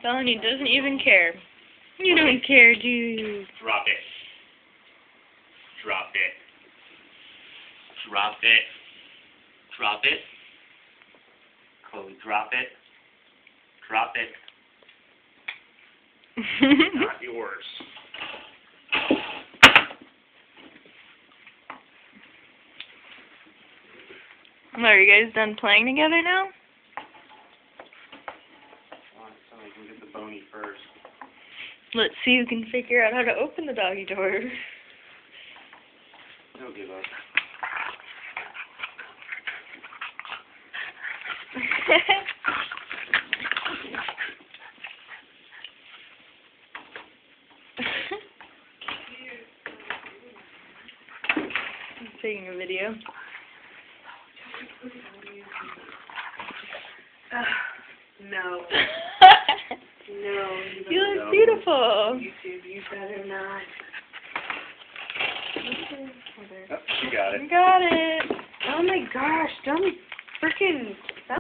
Donnie doesn't even care. You don't care, do you? Drop it. Drop it. Drop it. Drop it. Chloe, drop it. Drop it. Not yours. Are you guys done playing together now? Somebody can get the bony first. Let's see who can figure out how to open the doggy door. Don't give up. I'm taking a video. No. No. You look beautiful. YouTube, you better not. Oh, you got it. You got it. Oh my gosh, don't freaking